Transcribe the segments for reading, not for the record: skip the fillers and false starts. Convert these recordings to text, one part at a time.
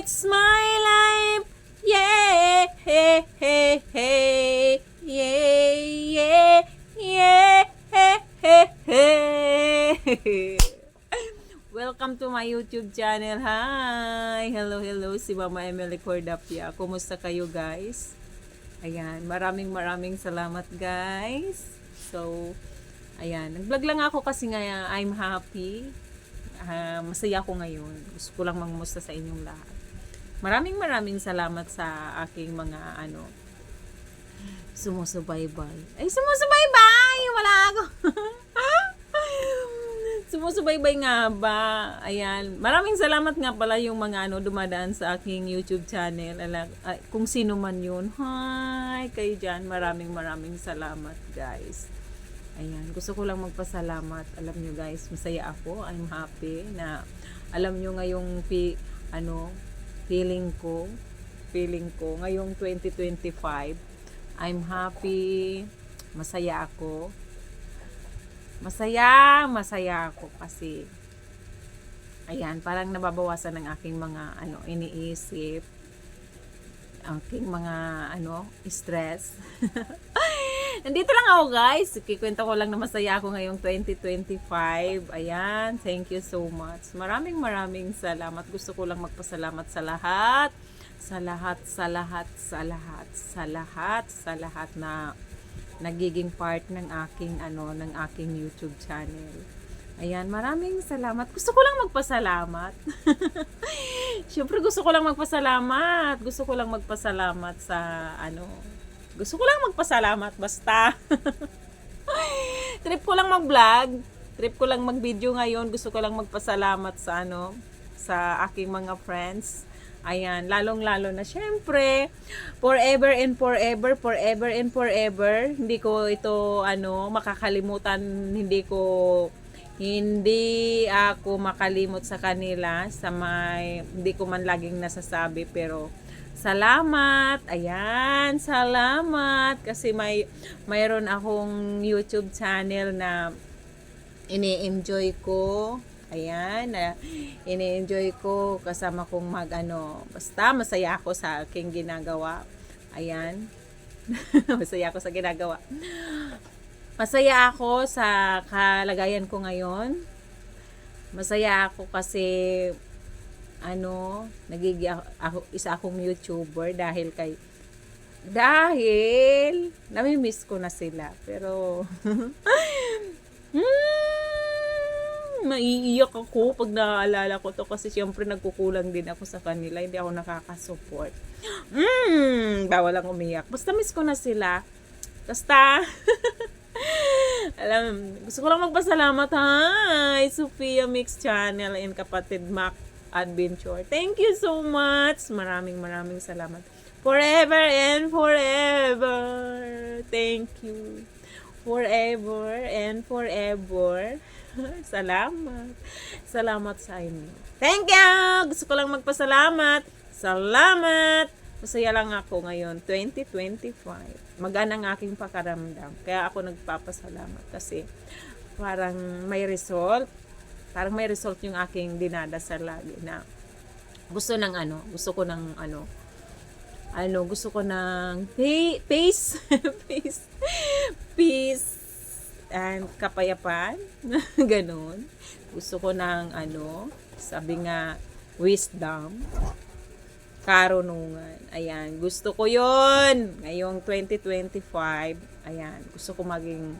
It's my life. Yeah, hey, hey, hey. Yeah, yeah, yeah, hey, hey, hey. Welcome to my YouTube channel. Hi! Hello, hello. Si Mama Emily Cordapia. Kumusta kayo, guys? Ayan, maraming salamat, guys. So, ayan. Nag-vlog lang ako kasi nga I'm happy. Masaya ako ngayon. Gusto ko lang mangumusta sa inyong lahat. Maraming salamat sa aking mga sumusubaybay. Ay, sumusubaybay! Wala ako. Sumusubaybay nga ba? Ayan. Maraming salamat nga pala yung mga dumadaan sa aking YouTube channel. Kung sino man yun. Hi! Kayo dyan. Maraming salamat, guys. Ayan. Gusto ko lang magpasalamat. Alam nyo, guys, masaya ako. I'm happy na alam nyo ngayong feeling ko ngayong 2025. I'm happy. Masaya ako. Masaya ako kasi ayan, parang nababawasan ng aking mga iniisip, aking mga stress. Nandito lang ako, guys. Kikwento ko lang na masaya ako ngayong 2025. Ayan, thank you so much. Maraming salamat. Gusto ko lang magpasalamat sa lahat na nagiging part ng aking YouTube channel. Ayan, maraming salamat. Gusto ko lang magpasalamat. Siyempre gusto ko lang magpasalamat. Gusto ko lang magpasalamat basta. Trip ko lang mag-vlog. Trip ko lang mag-video ngayon. Gusto ko lang magpasalamat sa aking mga friends. Ayan, lalong-lalo na syempre, forever and forever, hindi ko ito makakalimutan, hindi ako makalimot sa kanila, hindi ko man laging nasasabi, pero salamat. Ayan, salamat kasi mayroon akong YouTube channel na ini-enjoy ko. Ayan, ini-enjoy ko kasama kong basta masaya ako sa aking ginagawa. Ayan. Masaya ako sa ginagawa. Masaya ako sa kalagayan ko ngayon. Masaya ako kasi isa akong YouTuber dahil nami-miss ko na sila. Pero maiiyak ako pag naaalala ko to kasi siyempre nagkukulang din ako sa kanila, hindi ako nakakasupport. Bawal lang umiyak. Basta miss ko na sila. Basta gusto ko lang magpasalamat. Hi, Sophia Mix Channel and kapatid Mac Adventure. Thank you so much. Maraming salamat. Forever and forever. Thank you. Forever and forever. Salamat sa inyo. Thank you! Gusto ko lang magpasalamat. Salamat! Masaya lang ako ngayon, 2025. Magana ang aking pakaramdam. Kaya ako nagpapasalamat kasi parang may result. Parang may result yung aking dinadasal lagi na gusto ko ng peace. Peace and kapayapaan. Ganon. Gusto ko ng sabi nga, wisdom, karunungan. Ayan, gusto ko yon ngayong 2025. Ayan, gusto ko maging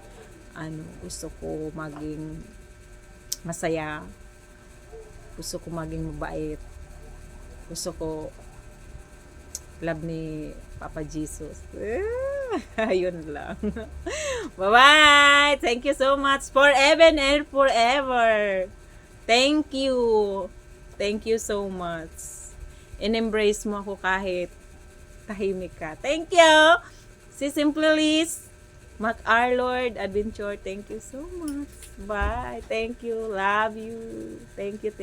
masaya. Gusto ko maging mabait. Gusto ko love ni Papa Jesus. Ayun lang. Bye-bye! Thank you so much. Forever and forever. Thank you. Thank you so much. In-embrace mo ako kahit tahimik ka. Thank you. Si Simply Liz, Mac Lord Adventure. Thank you so much. Bye. Thank you. Love you. Thank you.